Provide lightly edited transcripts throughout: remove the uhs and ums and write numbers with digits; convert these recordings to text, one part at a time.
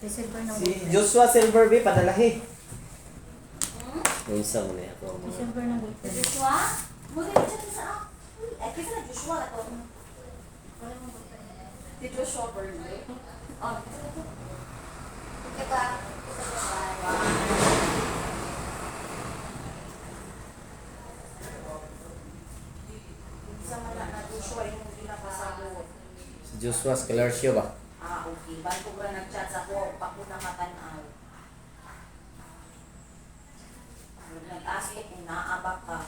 Silver na Si Joshua Silver B, padalahi. Unsa mo na ako mo. Silver na gold. Joshua? Muli ka siya sa kisa na Joshua ito. Si Joshua Burnley. Oh. Ika ba? Isa man na Joshua yung hindi napasabot. Si Joshua Scalarcio ba? Okay. Bago ko na nag-chat sa ko, pako na matanaw. Nag-ask ko kung naabak ka.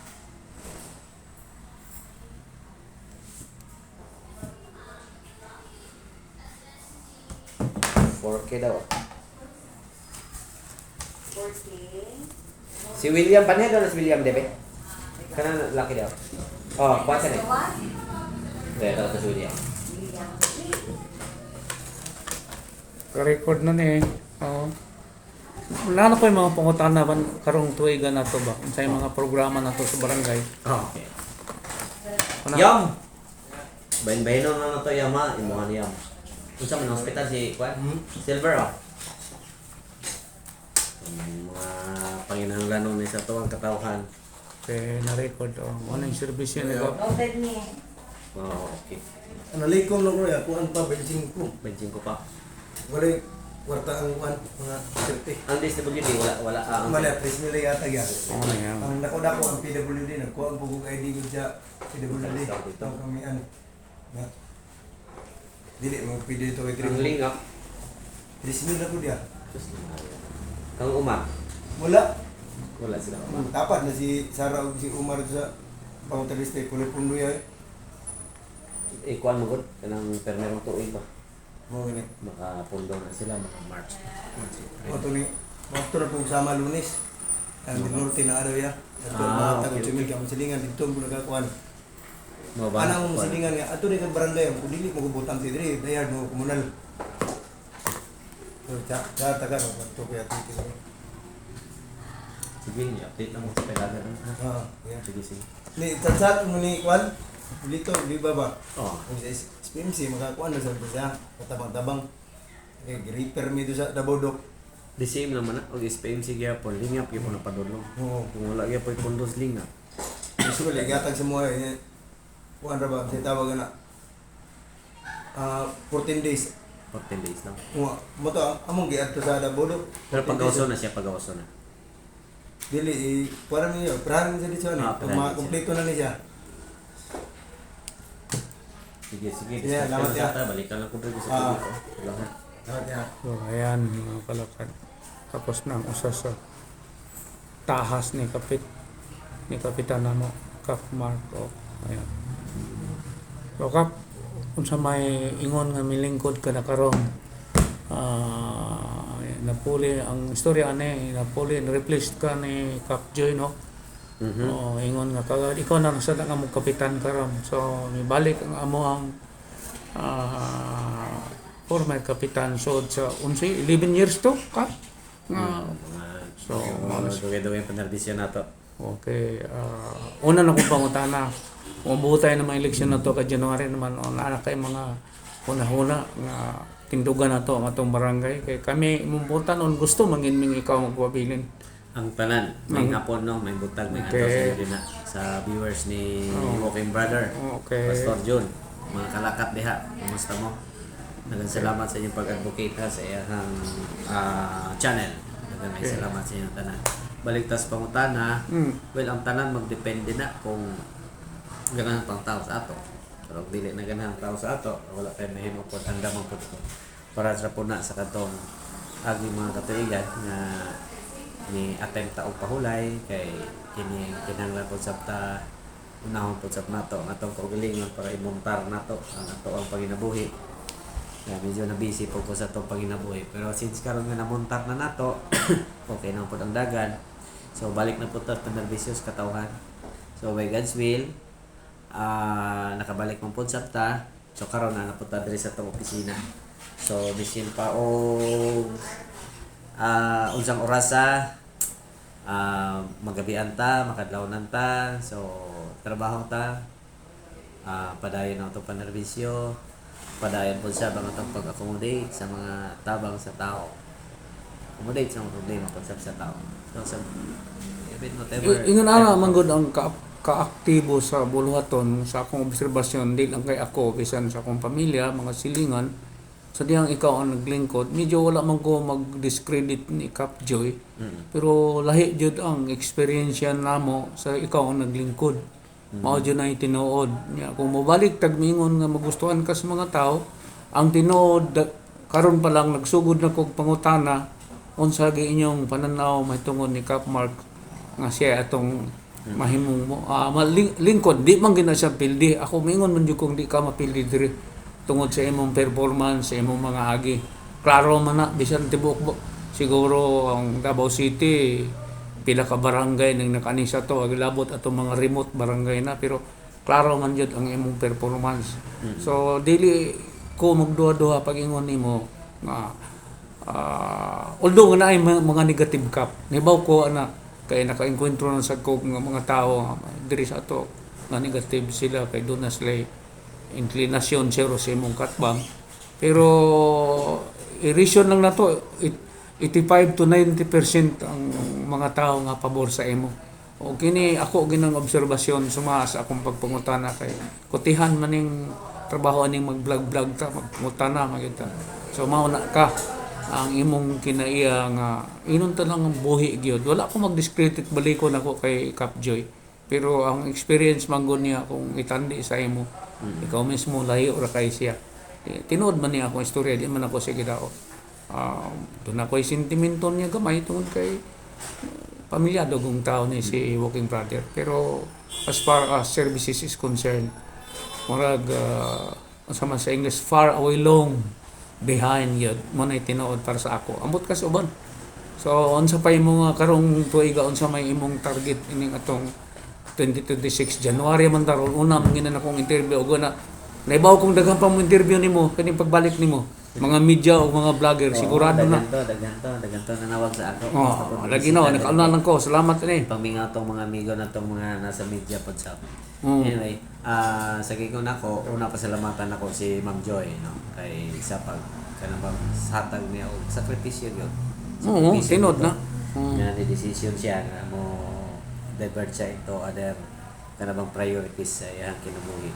K daw. 4K. Si William Panhedo na si William Debe. Kana laki daw. Oh, kuha ni. Dahil ito si William. Record na ni. Oo. Wala na ko yung mga pangutana ban karong tuiga na to ba? Sa mga programa na to sa barangay. Okay. Ano? Yam. Bain-baino na to yama, imuha ni Yam. Unsa man hospital si Kwan? Silver oh. Mga panginahanglanon ni sa tuwang katawhan. Okay, na-record. Ano yung servisyo nila? Noted ni. Oh, okay. Analikom lang ko ya, kuan pa benching ko. Benching ko pa. Wala kwarta ang kuan mga 30. Ang DSWD wala ang Mala 3 nila yata ya. Ano yan? Ang nako ang PWD nagkuha ang bugog ID ko sa PWD. Ito kami ano. Na. Dili mo pwede ito kay ang Trimo. lingap. 3 nila ko dia. Kang Umar. Wala. Wala sila Umar. Dapat na si Sara ug si Umar sa pangutalista pulo pundo ya. Kuan mo gud kanang permerong tuig ba. Mo ni. Makapundo na sila mga March. O to ni motor pug sama Lunes. Ang norte na araw ya. Ito Ah, mga taga okay. Chumil ka silingan dito mo nagakuan. Mo ba? Anang silingan nga ato ni kag barangay ang dili mo gubutang ti diri dayar mo komunal. So ta taga no to kaya titi. Sige, update lang mo sa kailangan. Ah, yeah. Sige, sige. Ni tatsat mo ni kwan. Dito di ba ba? Oh, Kung sa SPMC makakuan na sa siya katabang-tabang. Eh repair mi do sa Dabodok. the same naman na. Og SPMC gyapon, lingap gyapon na padulong. Oo. Kung wala gyapon pundos lingap. Usually gatag sa mga kuan ra ba sa tawag na 14 days. 14 days lang. Mo to among giadto sa Dabodok. Pero pagawaso na siya, pagawaso na. Dili para mi prahan sa dito ni. Ah, Kung prahan makompleto na ni siya. Sige, sige. Yeah, Discuss salamat, ka ya. sa balikan lang ko dito sa Ah. TV. Salamat. Dapat ya. So, ayan mga kalakad. Tapos na ang usa sa tahas ni Kapitan ano, Kap Marco. Ayan. So, Kap, kung sa may ingon nga milingkod ka na karon, napuli ang istorya ani napuli replaced ka ni Kap Joy no. Ingon nga kagad ikaw na sa nga mo kapitan karon. So mibalik ang amo ang former kapitan so sa 11 years to Kap. So Mga yung panarbisyon na to. okay, una na kong pangutana. Umubuo tayo ng mga eleksyon na to ka January naman na kay mga una-una nga tindugan na to ang atong barangay kay kami mumputan on gusto manginming ikaw magpabilin. Ang tanan, may hapon no, may butag, may Okay. anto sa iyo din na sa viewers ni Walking Brother. Okay. Pastor John, mga kalakat diha, kumusta mo? Nagang salamat sa inyong pag-advocate ha, sa iyang channel. Nagang Okay. salamat sa inyong tanan. Baligtas pangutana, well, ang tanan magdepende na kung ganahan pang tao sa ato. Pero kung dili na ganahan tao sa ato, wala tayo mahimo po, ang damang po ito. Para sa puna sa katong agi mga katuigan na ni attempt og pahulay kay kini kinahanglan po sabta unahon po sab nato ang atong kaugalingon para imontar nato ang ato ang panginabuhi. Kaya medyo na busy po sa atong panginabuhi pero since karon nga namontar na nato okay na po ang dagan. So balik na po ta nervyos katawhan. So by God's will nakabalik man po sabta. So karon na po ta diri sa atong opisina. So bisin pa og unsang orasa magabian ta, makadlawnan ta. So trabaho ta. Padayon ang itong panerbisyo. Padayon po siya bang itong pag-accommodate sa mga tabang sa tao. accommodate sa mga problema po sa tao. So sa even whatever. Ingon ana man gud ang kaaktibo sa buluhaton sa akong obserbasyon, di lang kay ako bisan sa akong pamilya, mga silingan. Sa diyang ikaw ang naglingkod, medyo wala man ko mag-discredit ni Cap Joy. Pero lahi jud ang experience namo sa ikaw ang naglingkod. Mao jud na tinuod. Nya kung mobalik tag mingon nga magustuhan ka sa mga tao, ang tinuod karon pa lang nagsugod na kog pangutana unsa gi inyong pananaw mahitungod ni Cap Mark nga siya atong mahimong mo lingkod di man gina siya pildi. Ako mingon man jud kung di ka mapildi diri tungod sa imong performance, sa imong mga agi. Klaro man na, bisan tibok siguro ang Davao City, pila ka barangay nang nakanisa to, agilabot atong mga remote barangay na, pero klaro man jud ang imong performance. So, dili ko magduha-duha pag ingon nimo nga although nga naay mga negative cap, nibaw ko ana kay naka-encuentro na sa kog nga mga tao diri sa ato nga negative sila kay doon na sila inclinasyon zero sa imong katbang. Pero reason lang na to 85 to 90% ang mga tao nga pabor sa imo. O kini ako ginang obserbasyon suma sa akong pagpangutana kay kutihan maning trabaho aning mag-vlog ta magpangutana magita. So mao na ka ang imong kinaiya nga inon ta lang ang buhi gyud. Wala ko mag-discredit balikon ako kay Cap Joy. Pero ang experience manggod niya kung itandi sa imo, ikaw mismo lahi ora kay siya. Tinuod man niya akong istorya, di man ako sige daw. Doon ako'y sentimento niya gamay tungod kay pamilyado kong tao ni si Walking Brother. Pero as far as services is concerned, murag sama sa English, far away long behind yun. Muna tinuod para sa ako. Ambot ka sa uban. So, unsa pa yung mga karong tuiga, unsa may imong target ining atong 2026 January man daron una manginan akong interview og na naibaw kong daghang pa mo interview nimo kaning pagbalik nimo mga media o mga vlogger sigurado na daganto na nawag sa ako. Lagi na nakauna lang ko salamat ni pamingaw tong mga amigo na tong mga nasa media pod sa. Anyway, sa ko nako una pasalamatan ako si Ma'am Joy no kay sa pag kanang hatag niya og sakripisyo gyud. Oo, tinod na. Nga ni decision siya nga mo divert siya ito other kanabang priorities sa iyang kinabuhi.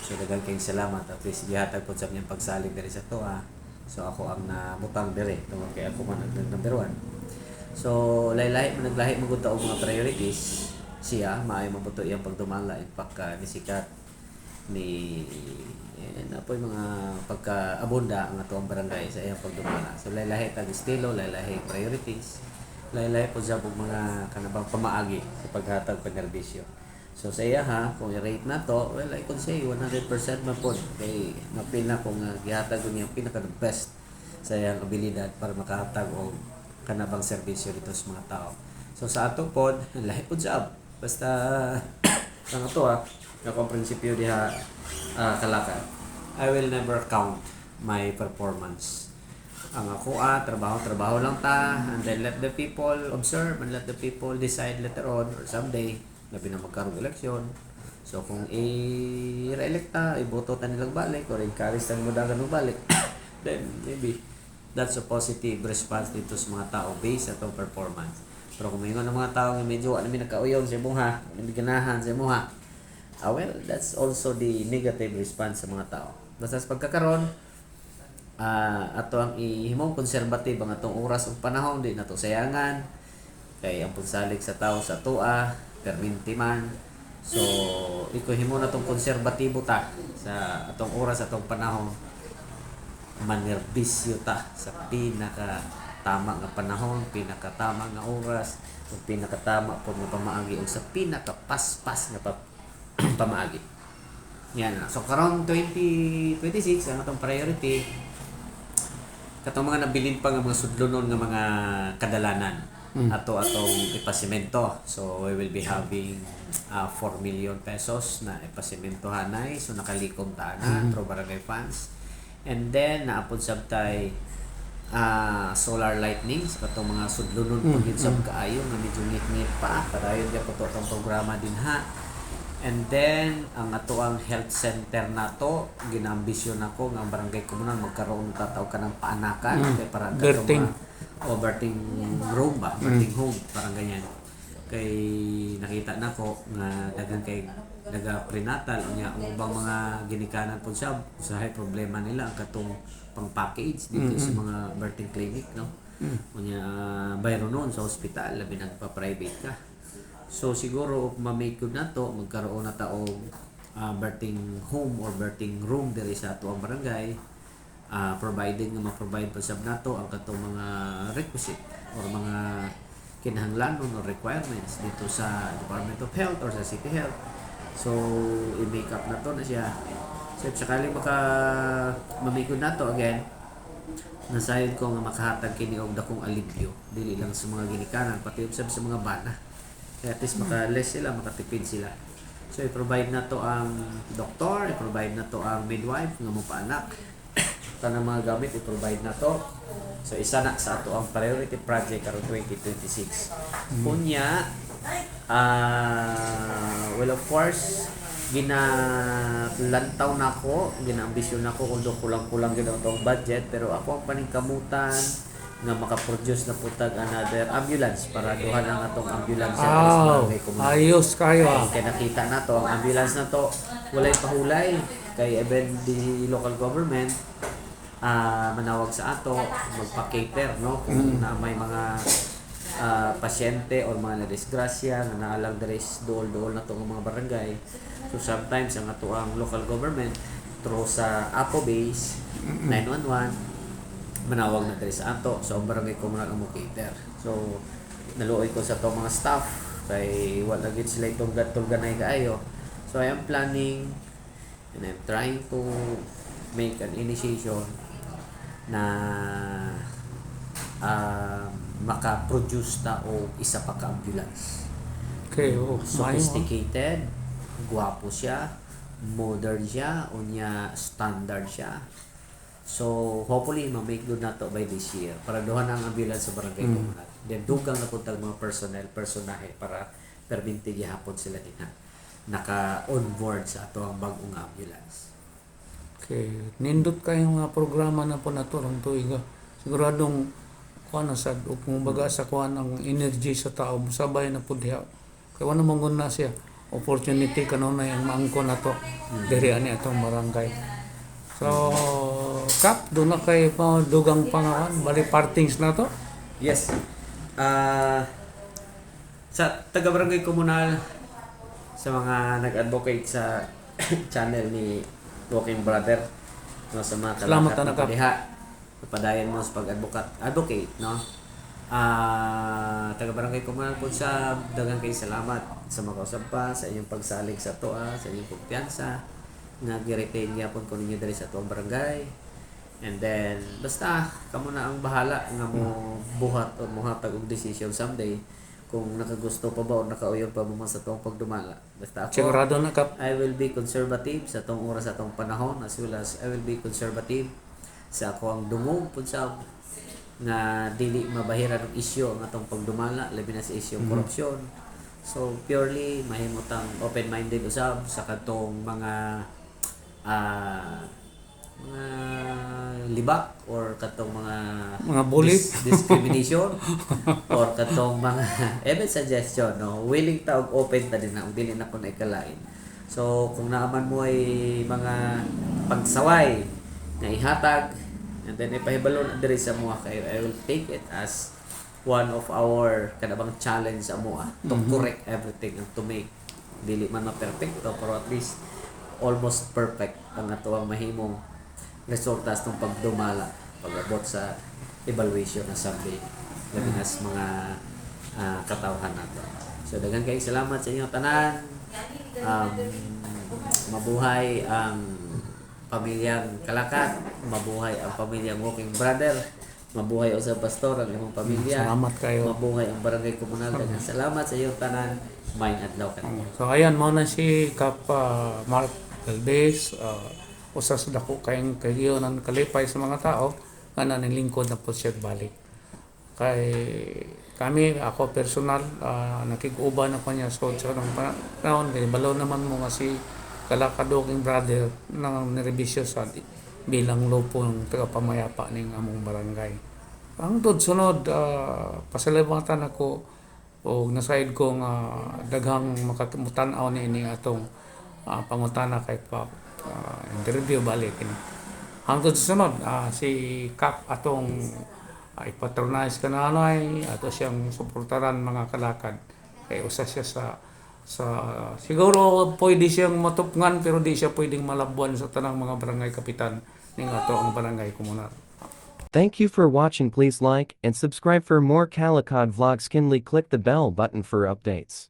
So daghang kayong salamat at least gihatag po sa inyong pagsalig diri sa tuwa. So ako ang nabutang diri tungod kay ako man ang number 1. So lahi-lahi man naglahi mo gud og mga priorities siya maayo mabuto iyang pagdumala in fact nisikat ni napoy mga pagka-abunda ang atong barangay sa iyang pagdumala. So lahi-lahi tag estilo, lahi-lahi priorities. Laylay po siya po mga kanabang pamaagi sa paghatag pagnerbisyo. So sa iya kung i-rate na to, well, I could say 100% man po. Kay mapila kung gihatag ko niya pinaka-best sa iyang abilidad para makahatag o kanabang serbisyo dito sa mga tao. So sa ato po, lahi po job. Basta, ang ito akong prinsipyo diha Kalakal. I will never count my performance. Ang ako trabaho lang ta and then let the people observe and let the people decide later on or someday labi na magkaroon eleksyon. So kung i-re-elect ta, iboto ta nilang balik or encourage ta mo dagan mo balik then maybe that's a positive response dito sa mga tao based atong performance. Pero kung mayroon ng mga tao nga medyo ano nakauyon sa imuha, ano ganahan sa imuha, well, that's also the negative response sa mga tao. Basta sa pagkakaroon ato ang ihimong konserbative ang atong oras ug panahon di nato sayangan kay ang pagsalig sa tao sa tua perminti man. So iko himo na tong konserbatibo ta sa atong oras atong panahon manerbisyo ta sa pinaka tama nga panahon, pinaka tama nga oras ug pinaka tama pod nga pamaagi ug sa pinaka paspas nga pamaagi. Yan na. So karon 2026 ang atong priority katong mga nabilin pa nga mga sudlonon nga mga kadalanan atong ipasimento. So we will be having 4 million pesos na ipasimento hanay. So nakalikom ta na through barangay funds. And then naapod sabtay solar lightning sa katong mga sudlonon po gid sab kaayo nga medyo ngit-ngit pa padayon gyud po tong programa din ha. And then ang ato ang health center nato ginambisyon ako nga ang barangay komunal magkaroon tataw ka ng paanakan kay para o birthing room ba, birthing home, parang ganyan. Kay nakita na ko nga dagang kay daga prenatal unya ang ubang mga ginikanan po siya usahay problema nila ang katong pang package dito sa mga birthing clinic, no. Unya bayro noon sa ospital labi nagpa-private ka. So siguro ma-make ko na to magkaroon na ta og birthing home or birthing room diri sa ato ang barangay, provided nga ma-provide pa sab nato ang katong mga requisite or mga kinahanglanon or requirements dito sa Department of Health or sa City Health. So i-make up na to na siya. So sakali ma-make ko na to again, nasayod ko nga makahatag kini og dakong alibyo dili lang sa mga ginikanan pati usab sa mga bana. Kaya at least maka-less sila, makatipid sila. So, i-provide na to ang doktor, i-provide na to ang midwife, nga mo paanak. Tanang mga gamit, i-provide na to. So, isa na sa ato ang priority project around 2026. Kunya, well, of course, ginalantaw na ako, ginaambisyon na ako, although kulang-kulang ginawa itong budget, pero ako ang paningkamutan nga makaproduce na putag another ambulance para duhan ang atong ambulance sa barangay community. Ayos kayo Kaya nakita na to, ang ambulance na to walay pahulay kay even the local government manawag sa ato magpa-cater, no, kung na may mga pasyente or mga nadisgrasya nga naalang deres dool na to ng mga barangay. So sometimes ang ato ang local government through sa APO base 911 manawag na diri sa ato so ang barangay komunal ang cater. So naluoy ko sa to mga staff kay wala gid sila itong gatulganay kaayo. So I am planning and I'm trying to make an initiation na maka-produce ta o isa pa ka ambulance. Okay, Sophisticated, guwapo siya, modern siya, unya standard siya. So hopefully ma-make good na to by this year para duhan ang ambulance sa barangay komunal. Then dugang na puntag mga personahe para perminti gihapon sila din naka-on board sa ato ang bagong ambulance. Okay, nindot kayong mga programa na po na to ng tuig. Siguradong kuan na sad ug kung baga sa kuan ang energy sa tao sabay na pud diha. Kay wala mong na siya opportunity kanunay ang maangkon na to diri ani atong barangay. So, Kap, doon na kayo pa dugang pangawan, bali partings na to? Yes. Sa taga-barangay komunal, sa mga nag-advocate sa channel ni Walking Brother, no, sa mga Salamat kalakat na Kap. padiha, napadayan mo sa pag-advocate, no? Taga-barangay komunal po sa dagang kay salamat sa makausap pa, sa inyong pagsalig sa toa, sa inyong kumpiyansa, nga gi-retain gyapon ko ninyo diri sa tuwang barangay. And then basta kamo na ang bahala nga mo buhat o mohatag og decision someday kung nakagusto pa ba o nakauyon pa mo sa tuwang pagdumala. Basta ako Sigurado na Kap. I will be conservative sa tong oras sa tong panahon as well as I will be conservative sa ako ang dungog pud sa nga dili mabahira ng isyu ang atong pagdumala labi na sa isyu korupsyon. So purely mahimutang open-minded usab sa katong mga libak or katong mga bully discrimination or katong mga even suggestion, no, willing ta og open ta din na ug dili na ko na ikalain. So kung naaman mo ay mga pagsaway nga ihatag and then ipahibalo na diri sa mga kayo, I will take it as one of our kanabang challenge sa mo to correct everything and to make dili man ma-perfect pero at least almost perfect ang ato ang mahimong resulta sa pagdumala pag-abot sa evaluation na someday labi na sa mga katawhan nato. So daghang kay salamat sa inyo tanan. Mabuhay ang pamilyang Kalakat, mabuhay ang pamilyang Walking Brother, mabuhay sa pastor ang imong pamilya. Salamat kayo. Mabuhay ang barangay komunal. Daghang salamat sa inyo tanan. Maayong adlaw kanyo. So ayan mo na si Kap Mark Galvez, usas dako kayong kagiyonan kalipay sa mga tao nga nanilingkod na po siya balik. Kay kami, ako personal, nakig-uban ako niya so sa panahon, kay balaw naman mo nga si Kalakadoging Brother nang nirebisyo sa bilang lupo ng tagapamayapa ning among barangay. Hangtod sunod, pasalamatan ako o nasaid ko nga daghang makatumutan-aw ni atong pangutana kay Pop. Interview balik ini. Hangtod sa sunod, si Kap atong ipatronize kananay ato siyang suportaran mga kalakad. Kay usa siya sa siguro pwede siyang matupngan pero di siya pwedeng malabuan sa tanang mga barangay kapitan ning ato ang barangay komunal. Thank you for watching. Please like and subscribe for more Calicod vlogs. Kindly click the bell button for updates.